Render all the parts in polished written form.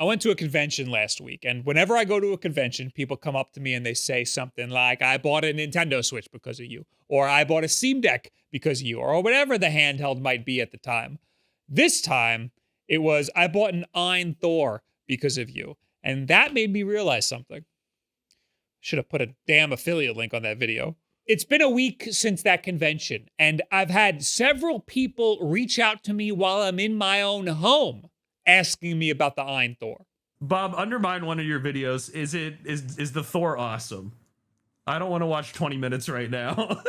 I went to a convention last week, and whenever I go to a convention, people come up to me and they say something like, I bought a Nintendo Switch because of you, or I bought a Steam Deck because of you, or whatever the handheld might be at the time. This time, it was, I bought an Ein Thor because of you. And that made me realize something. Should have put a damn affiliate link on that video. It's been a week since that convention, and I've had several people reach out to me while I'm in my own home asking me about the Ein Thor. Bob, undermine one of your videos. Is the Thor awesome? I don't want to watch 20 minutes right now.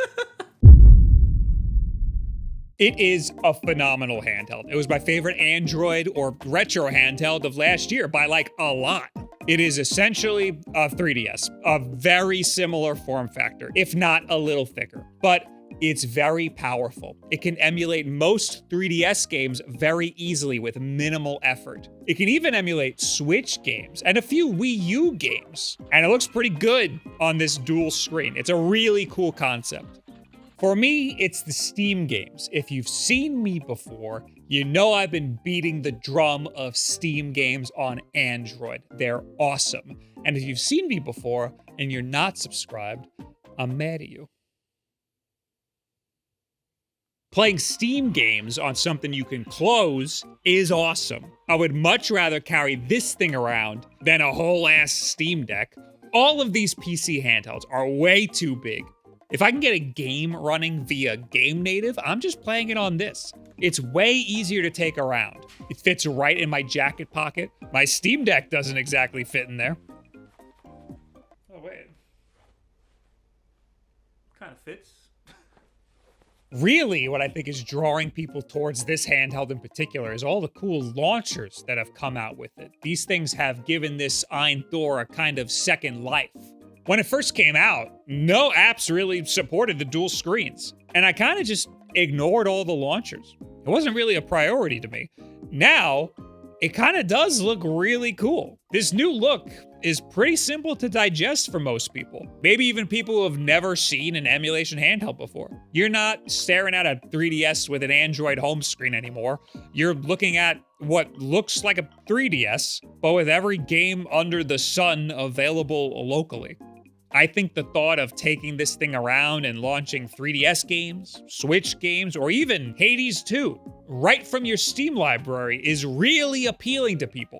It is a phenomenal handheld. It was my favorite Android or retro handheld of last year by like a lot. It is essentially a 3DS, a very similar form factor, if not a little thicker, but it's very powerful. It can emulate most 3DS games very easily with minimal effort. It can even emulate Switch games and a few Wii U games, and it looks pretty good on this dual screen. It's a really cool concept. For me, it's the Steam games. If you've seen me before, you know I've been beating the drum of Steam games on Android. They're awesome. And if you've seen me before and you're not subscribed, I'm mad at you. Playing Steam games on something you can close is awesome. I would much rather carry this thing around than a whole ass Steam Deck. All of these PC handhelds are way too big. If I can get a game running via Game Native, I'm just playing it on this. It's way easier to take around. It fits right in my jacket pocket. My Steam Deck doesn't exactly fit in there. Oh, wait. Kind of fits. Really, what I think is drawing people towards this handheld in particular is all the cool launchers that have come out with it. These things have given this Ein Thor a kind of second life. When it first came out, no apps really supported the dual screens, and I kind of just ignored all the launchers. It wasn't really a priority to me. Now, it kind of does look really cool. This new look is pretty simple to digest for most people. Maybe even people who have never seen an emulation handheld before. You're not staring at a 3DS with an Android home screen anymore. You're looking at what looks like a 3DS, but with every game under the sun available locally. I think the thought of taking this thing around and launching 3DS games, Switch games, or even Hades 2 right from your Steam library is really appealing to people.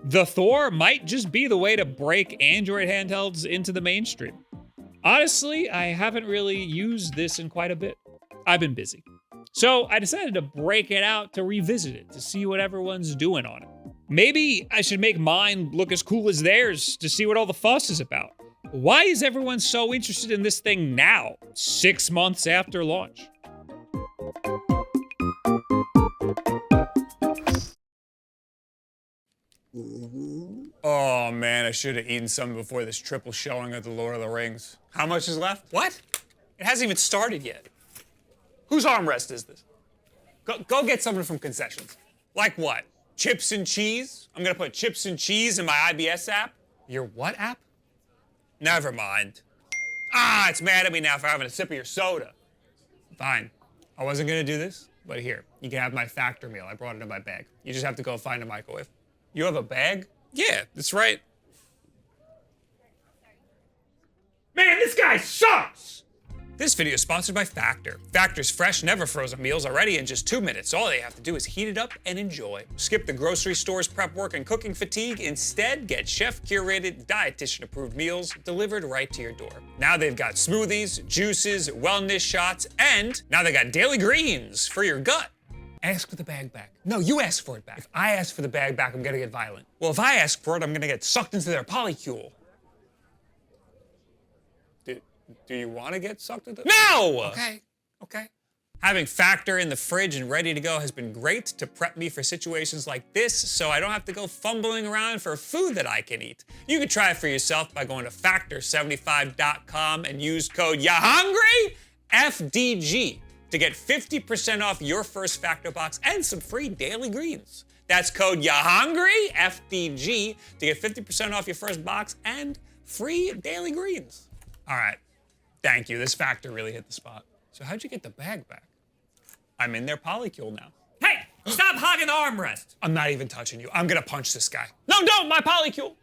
The Thor might just be the way to break Android handhelds into the mainstream. Honestly, I haven't really used this in quite a bit. I've been busy. So I decided to break it out to revisit it, to see what everyone's doing on it. Maybe I should make mine look as cool as theirs to see what all the fuss is about. Why is everyone so interested in this thing now, 6 months after launch? Oh man, I should have eaten some before this triple showing of The Lord of the Rings. How much is left? What? It hasn't even started yet. Whose armrest is this? Go get something from concessions. Like what? Chips and cheese? I'm gonna put chips and cheese in my IBS app? Your what app? Never mind. Ah, it's mad at me now for having a sip of your soda. Fine. I wasn't gonna do this, but here, you can have my factor meal. I brought it in my bag. You just have to go find a microwave. You have a bag? Yeah, that's right. Man, this guy sucks! This video is sponsored by Factor. Factor's fresh, never frozen meals are ready in just 2 minutes. All they have to do is heat it up and enjoy. Skip the grocery store's prep work and cooking fatigue. Instead, get chef-curated, dietitian-approved meals delivered right to your door. Now they've got smoothies, juices, wellness shots, and now they got daily greens for your gut. Ask for the bag back. No, you ask for it back. If I ask for the bag back, I'm gonna get violent. Well, if I ask for it, I'm gonna get sucked into their polycule. Do you want to get sucked into? No! Okay. Having Factor in the fridge and ready to go has been great to prep me for situations like this, so I don't have to go fumbling around for food that I can eat. You can try it for yourself by going to factor75.com and use code YAHUNGRY FDG to get 50% off your first Factor box and some free daily greens. That's code YAHUNGRY FDG to get 50% off your first box and free daily greens. All right. Thank you, this Factor really hit the spot. So how'd you get the bag back? I'm in their polycule now. Hey, Stop hogging the armrest! I'm not even touching you. I'm gonna punch this guy. No, don't! My polycule!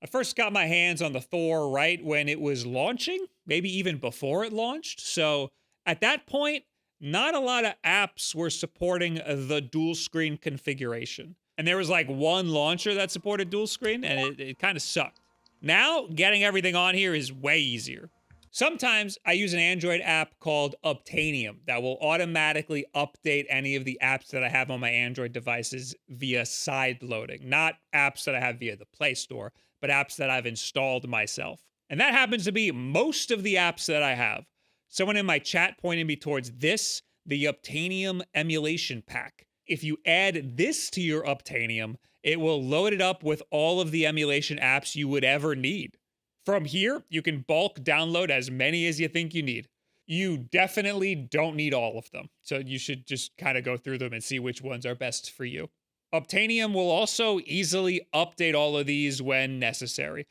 I first got my hands on the Thor right when it was launching, maybe even before it launched. So at that point, not a lot of apps were supporting the dual screen configuration. And there was like one launcher that supported dual screen, and it kind of sucked. Now, getting everything on here is way easier. Sometimes I use an Android app called Obtainium that will automatically update any of the apps that I have on my Android devices via side loading. Not apps that I have via the Play Store, but apps that I've installed myself. And that happens to be most of the apps that I have. Someone in my chat pointed me towards this, the Obtainium Emulation Pack. If you add this to your Obtainium, it will load it up with all of the emulation apps you would ever need. From here, you can bulk download as many as you think you need. You definitely don't need all of them, so you should just kind of go through them and see which ones are best for you. Obtainium will also easily update all of these when necessary.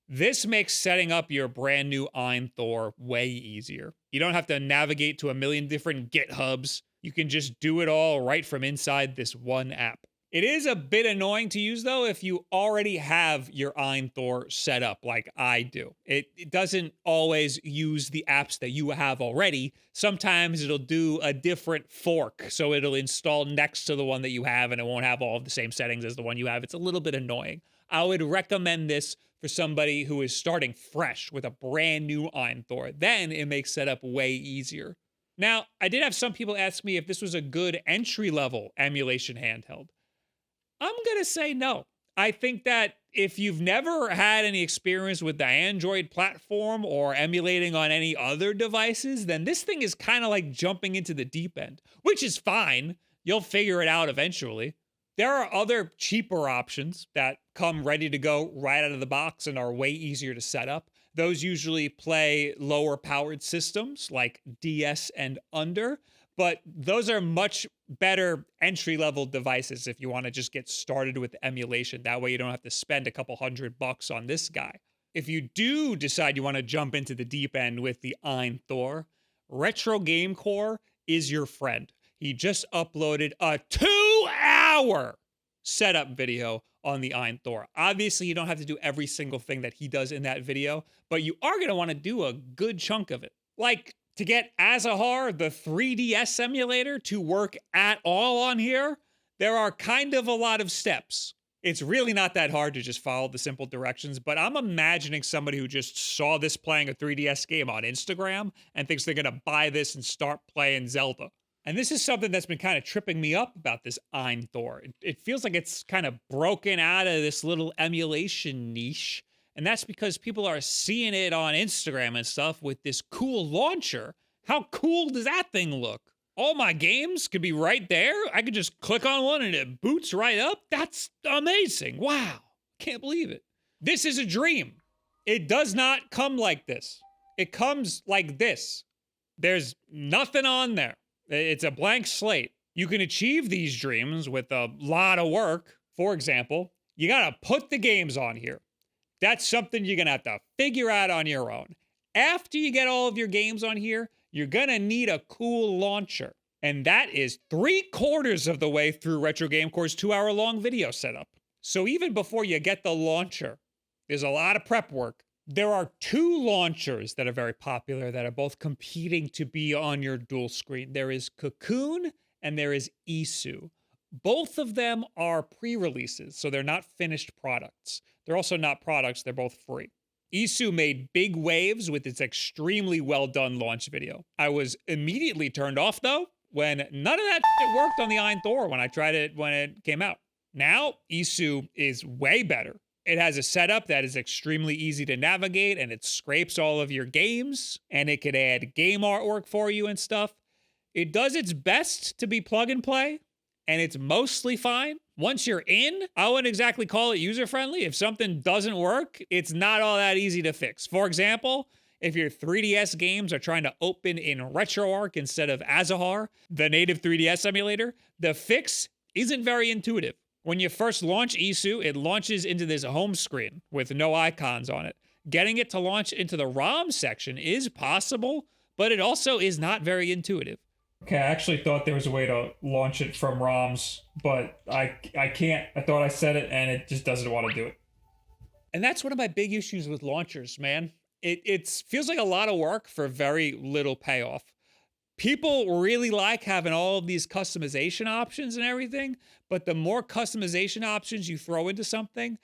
This makes setting up your brand new Ein Thor way easier. You don't have to navigate to a million different GitHubs. You can just do it all right from inside this one app. It is a bit annoying to use, though, if you already have your Ein Thor set up like I do. It doesn't always use the apps that you have already. Sometimes it'll do a different fork, so it'll install next to the one that you have, and it won't have all of the same settings as the one you have. It's a little bit annoying. I would recommend this for somebody who is starting fresh with a brand new Ein Thor. Then it makes setup way easier. Now, I did have some people ask me if this was a good entry-level emulation handheld. I'm gonna say no. I think that if you've never had any experience with the Android platform or emulating on any other devices, then this thing is kind of like jumping into the deep end, which is fine. You'll figure it out eventually. There are other cheaper options that come ready to go right out of the box and are way easier to set up. Those usually play lower powered systems like DS and under, but those are much better entry-level devices if you want to just get started with emulation. That way you don't have to spend a couple $100 on this guy. If you do decide you want to jump into the deep end with the Ein Thor, Retro Game Core is your friend. He just uploaded a 2-hour setup video on the Ein Thor. Obviously, you don't have to do every single thing that he does in that video, but you are going to want to do a good chunk of it. Like, to get Azahar, the 3DS emulator, to work at all on here, there are kind of a lot of steps. It's really not that hard to just follow the simple directions, but I'm imagining somebody who just saw this playing a 3DS game on Instagram and thinks they're going to buy this and start playing Zelda. And this is something that's been kind of tripping me up about this Ein Thor. It feels like it's kind of broken out of this little emulation niche. And that's because people are seeing it on Instagram and stuff with this cool launcher. How cool does that thing look? All my games could be right there. I could just click on one and it boots right up. That's amazing. Wow. Can't believe it. This is a dream. It does not come like this. It comes like this. There's nothing on there. It's a blank slate. You can achieve these dreams with a lot of work. For example, you gotta put the games on here. That's something you're gonna have to figure out on your own. After you get all of your games on here, you're gonna need a cool launcher. And that is 3/4 of the way through Retro Game Core's 2-hour-long video setup. So even before you get the launcher, there's a lot of prep work. There are 2 launchers that are very popular that are both competing to be on your dual screen. There is Cocoon and there is Isu. Both of them are pre-releases, so they're not finished products. They're also not products, they're both free. Isu made big waves with its extremely well-done launch video. I was immediately turned off, though, when none of that shit worked on the Ein Thor when I tried it when it came out. Now, Isu is way better. It has a setup that is extremely easy to navigate, and it scrapes all of your games, and it can add game artwork for you and stuff. It does its best to be plug and play, and it's mostly fine. Once you're in, I wouldn't exactly call it user-friendly. If something doesn't work, it's not all that easy to fix. For example, if your 3DS games are trying to open in RetroArch instead of Azahar, the native 3DS emulator, the fix isn't very intuitive. When you first launch Isu, it launches into this home screen with no icons on it. Getting it to launch into the ROM section is possible, but it also is not very intuitive. Okay, I actually thought there was a way to launch it from ROMs, but I can't. I thought I said it, and it just doesn't want to do it. And that's one of my big issues with launchers, man. It feels like a lot of work for very little payoff. People really like having all of these customization options and everything, but the more customization options you throw into something,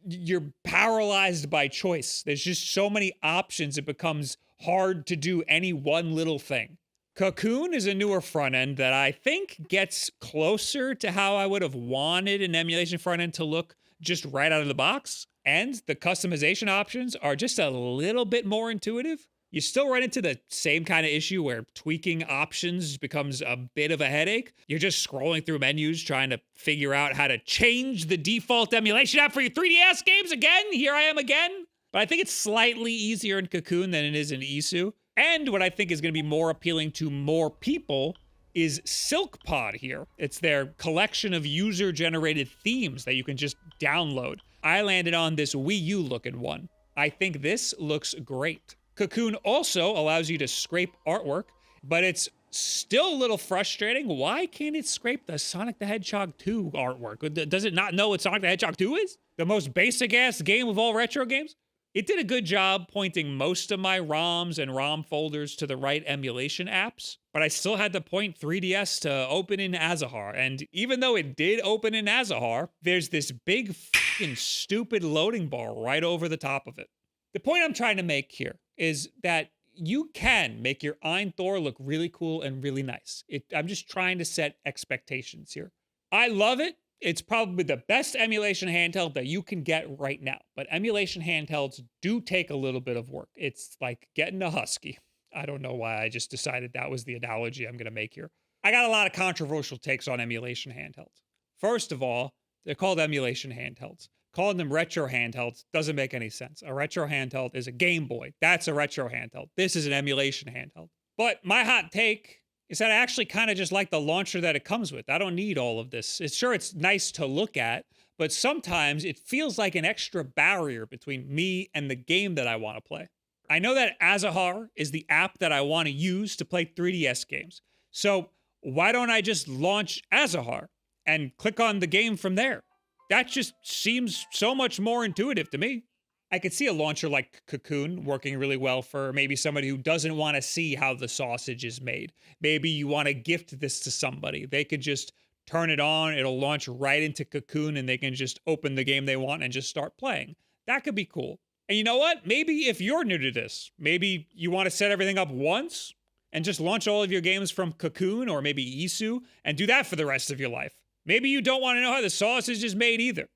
you're paralyzed by choice. There's just so many options, it becomes hard to do any one little thing. Cocoon is a newer front end that I think gets closer to how I would have wanted an emulation front end to look just right out of the box. And the customization options are just a little bit more intuitive. You still run into the same kind of issue where tweaking options becomes a bit of a headache. You're just scrolling through menus trying to figure out how to change the default emulation app for your 3DS games again. Here I am again. But I think it's slightly easier in Cocoon than it is in Isu. And what I think is going to be more appealing to more people is SilkPod here. It's their collection of user-generated themes that you can just download. I landed on this Wii U looking one. I think this looks great. Cocoon also allows you to scrape artwork, but it's still a little frustrating. Why can't it scrape the Sonic the Hedgehog 2 artwork? Does it not know what Sonic the Hedgehog 2 is? The most basic-ass game of all retro games? It did a good job pointing most of my ROMs and ROM folders to the right emulation apps, but I still had to point 3DS to open in Azahar. And even though it did open in Azahar, there's this big fucking stupid loading bar right over the top of it. The point I'm trying to make here is that you can make your Ein Thor look really cool and really nice. I'm just trying to set expectations here. I love it. It's probably the best emulation handheld that you can get right now. But emulation handhelds do take a little bit of work. It's like getting a husky. I don't know why I just decided that was the analogy I'm going to make here. I got a lot of controversial takes on emulation handhelds. First of all, they're called emulation handhelds. Calling them retro handhelds doesn't make any sense. A retro handheld is a Game Boy. That's a retro handheld. This is an emulation handheld. But my hot take is that I actually kind of just like the launcher that it comes with. I don't need all of this. It's nice to look at, but sometimes it feels like an extra barrier between me and the game that I want to play. I know that Azahar is the app that I want to use to play 3DS games. So why don't I just launch Azahar and click on the game from there? That just seems so much more intuitive to me. I could see a launcher like Cocoon working really well for maybe somebody who doesn't want to see how the sausage is made. Maybe you want to gift this to somebody. They could just turn it on, it'll launch right into Cocoon, and they can just open the game they want and just start playing. That could be cool. And you know what? Maybe if you're new to this, maybe you want to set everything up once and just launch all of your games from Cocoon or maybe Isu and do that for the rest of your life. Maybe you don't want to know how the sausage is made either.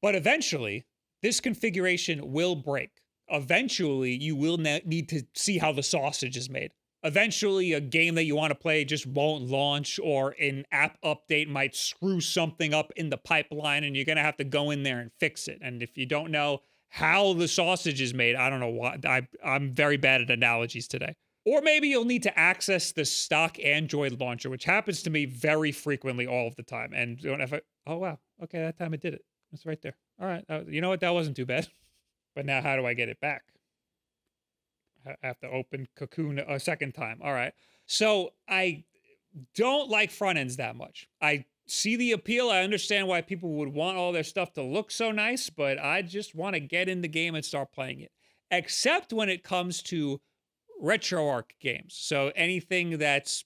But eventually, this configuration will break. Eventually, you will need to see how the sausage is made. Eventually, a game that you want to play just won't launch, or an app update might screw something up in the pipeline, and you're going to have to go in there and fix it. And if you don't know how the sausage is made, I don't know why. I'm very bad at analogies today. Or maybe you'll need to access the stock Android launcher, which happens to me very frequently all of the time. And oh, wow. Okay, that time it did it. It's right there. All right. You know what? That wasn't too bad. But now how do I get it back? I have to open Cocoon a second time. All right. So I don't like front ends that much. I see the appeal. I understand why people would want all their stuff to look so nice, but I just want to get in the game and start playing it. Except when it comes to RetroArch games. So anything that's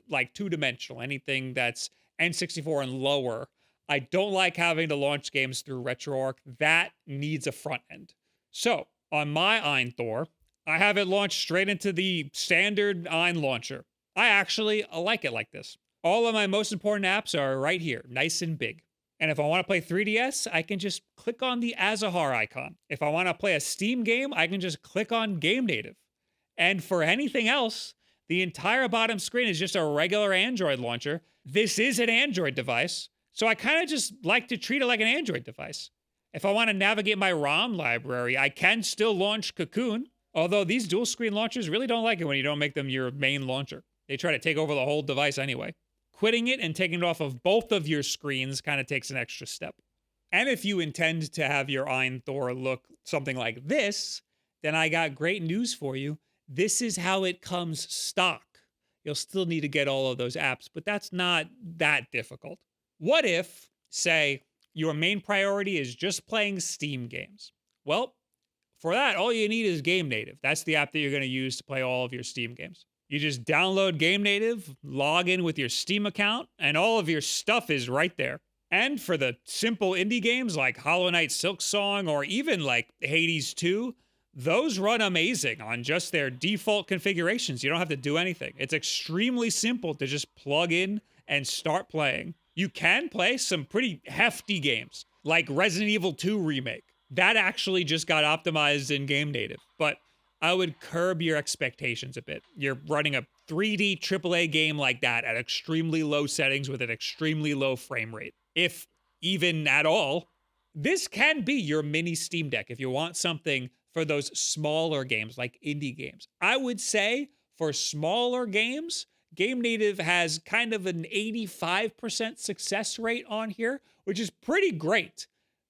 like two-dimensional, anything that's N64 and lower, I don't like having to launch games through RetroArch. That needs a front end. So on my Ein Thor, I have it launched straight into the standard Ein launcher. I actually like it like this. All of my most important apps are right here, nice and big. And if I want to play 3DS, I can just click on the Azahar icon. If I want to play a Steam game, I can just click on Game Native. And for anything else, the entire bottom screen is just a regular Android launcher. This is an Android device, so I kind of just like to treat it like an Android device. If I want to navigate my ROM library, I can still launch Cocoon, although these dual screen launchers really don't like it when you don't make them your main launcher. They try to take over the whole device anyway. Quitting it and taking it off of both of your screens kind of takes an extra step. And if you intend to have your Ein Thor look something like this, then I got great news for you. This is how it comes stock. You'll still need to get all of those apps, but that's not that difficult. What if, say, your main priority is just playing Steam games? Well, for that, all you need is Game Native. That's the app that you're going to use to play all of your Steam games. You just download Game Native, log in with your Steam account, and all of your stuff is right there. And for the simple indie games like Hollow Knight Silksong or even like Hades 2, those run amazing on just their default configurations. You don't have to do anything. It's extremely simple to just plug in and start playing. You can play some pretty hefty games like Resident Evil 2 Remake. That actually just got optimized in Game Native, but I would curb your expectations a bit. You're running a 3D AAA game like that at extremely low settings with an extremely low frame rate, if even at all. This can be your mini Steam Deck if you want something for those smaller games like indie games. I would say for smaller games, Game Native has kind of an 85% success rate on here, which is pretty great.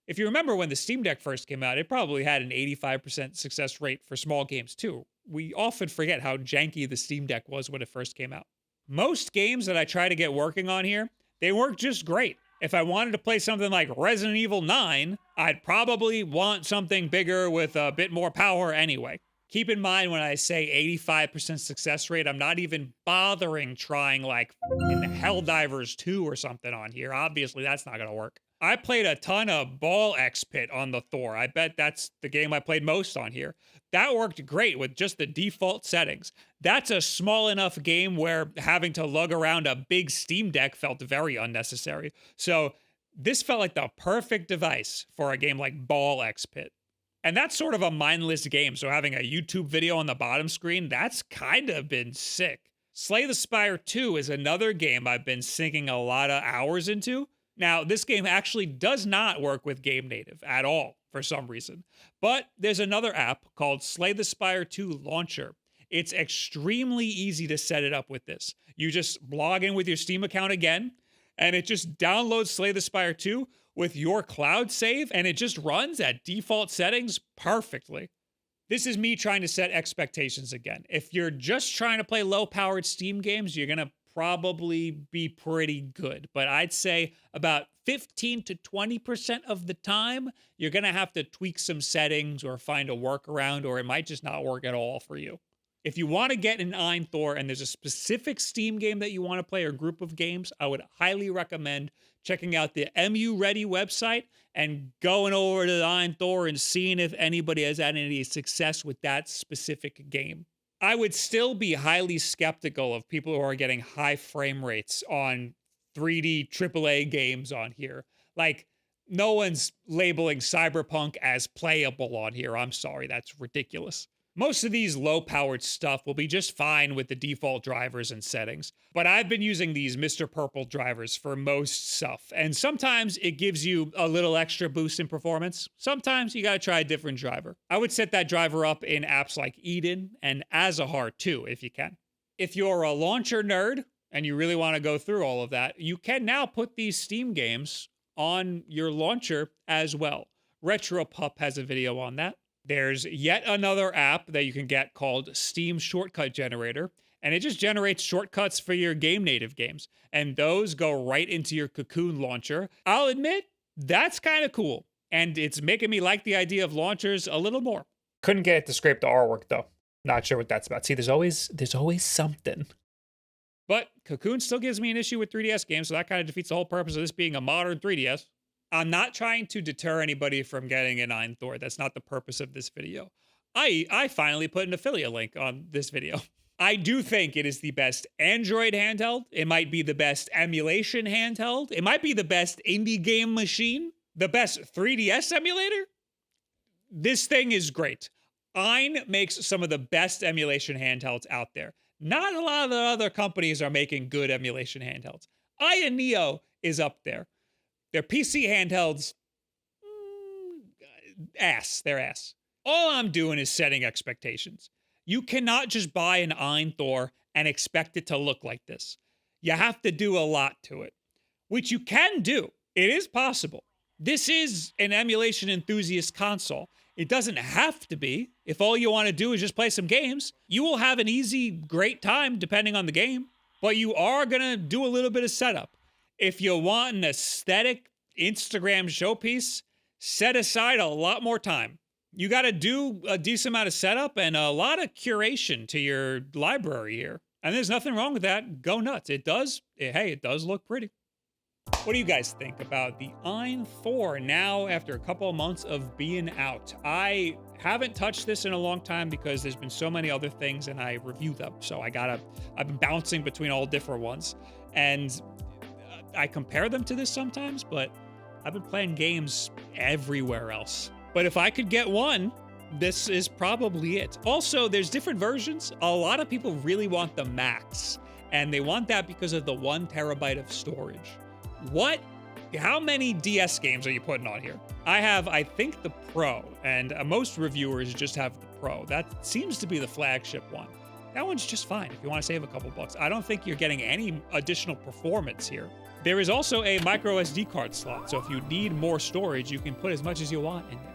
If you remember when the Steam Deck first came out, it probably had an 85% success rate for small games too. We often forget how janky the Steam Deck was when it first came out. Most games that I try to get working on here, they work just great. If I wanted to play something like Resident Evil 9, I'd probably want something bigger with a bit more power anyway. Keep in mind when I say 85% success rate, I'm not even bothering trying like Helldivers 2 or something on here. Obviously, that's not going to work. I played a ton of Ball X Pit on the Thor. I bet that's the game I played most on here. That worked great with just the default settings. That's a small enough game where having to lug around a big Steam Deck felt very unnecessary. So this felt like the perfect device for a game like Ball X Pit. And that's sort of a mindless game, so having a YouTube video on the bottom screen, that's kind of been sick. Slay the Spire 2 is another game I've been sinking a lot of hours into. Now, this game actually does not work with Game Native at all for some reason. But there's another app called Slay the Spire 2 Launcher. It's extremely easy to set it up with this. You just log in with your Steam account again, and it just downloads Slay the Spire 2 with your cloud save, and it just runs at default settings perfectly. This is me trying to set expectations again. If you're just trying to play low-powered Steam games, you're going to probably be pretty good. But I'd say about 15 to 20% of the time, you're going to have to tweak some settings or find a workaround, or it might just not work at all for you. If you want to get an Ein Thor and there's a specific Steam game that you want to play or group of games, I would highly recommend checking out the MU Ready website and going over to the Ein Thor and seeing if anybody has had any success with that specific game. I would still be highly skeptical of people who are getting high frame rates on 3D AAA games on here. Like, no one's labeling Cyberpunk as playable on here. I'm sorry, that's ridiculous. Most of these low-powered stuff will be just fine with the default drivers and settings, but I've been using these Mr. Purple drivers for most stuff, and sometimes it gives you a little extra boost in performance. Sometimes you gotta try a different driver. I would set that driver up in apps like Eden and Azahar too, if you can. If you're a launcher nerd and you really want to go through all of that, you can now put these Steam games on your launcher as well. RetroPup has a video on that. There's yet another app that you can get called Steam Shortcut Generator, and it just generates shortcuts for your Game Native games, and those go right into your Cocoon launcher. I'll admit, that's kind of cool, and it's making me like the idea of launchers a little more. Couldn't get it to scrape the artwork though. Not sure what that's about. See, there's always something. But Cocoon still gives me an issue with 3DS games, so that kind of defeats the whole purpose of this being a modern 3DS. I'm not trying to deter anybody from getting an Ein Thor. That's not the purpose of this video. I finally put an affiliate link on this video. I do think it is the best Android handheld. It might be the best emulation handheld. It might be the best indie game machine. The best 3DS emulator. This thing is great. Ein makes some of the best emulation handhelds out there. Not a lot of the other companies are making good emulation handhelds. AYN Neo is up there. Their PC handhelds, they're ass. All I'm doing is setting expectations. You cannot just buy an Ein Thor and expect it to look like this. You have to do a lot to it, which you can do. It is possible. This is an emulation enthusiast console. It doesn't have to be. If all you want to do is just play some games, you will have an easy, great time depending on the game, but you are going to do a little bit of setup. If you want an aesthetic Instagram showpiece, set aside a lot more time. You got to do a decent amount of setup and a lot of curation to your library here. And there's nothing wrong with that. Go nuts. It does look pretty. What do you guys think about the Ein Thor now after a couple of months of being out? I haven't touched this in a long time because there's been so many other things and I review them. So I've been bouncing between all different ones. And I compare them to this sometimes, but I've been playing games everywhere else. But if I could get one, this is probably it. Also, there's different versions. A lot of people really want the max, and they want that because of the 1 terabyte of storage. How many DS games are you putting on here? I think the Pro, and most reviewers just have the Pro. That seems to be the flagship one. That one's just fine if you want to save a couple bucks. I don't think you're getting any additional performance here. There is also a micro SD card slot, so if you need more storage, you can put as much as you want in there.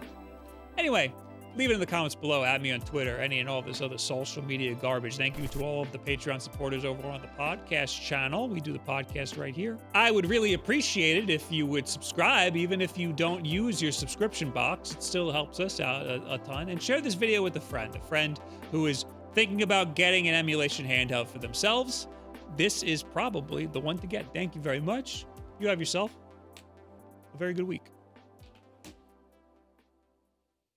Anyway, leave it in the comments below. Add me on Twitter, any and all this other social media garbage. Thank you to all of the Patreon supporters over on the podcast channel. We do the podcast right here. I would really appreciate it if you would subscribe, even if you don't use your subscription box. It still helps us out a ton. And share this video with a friend who is thinking about getting an emulation handheld for themselves. This is probably the one to get. Thank you very much. You have yourself a very good week.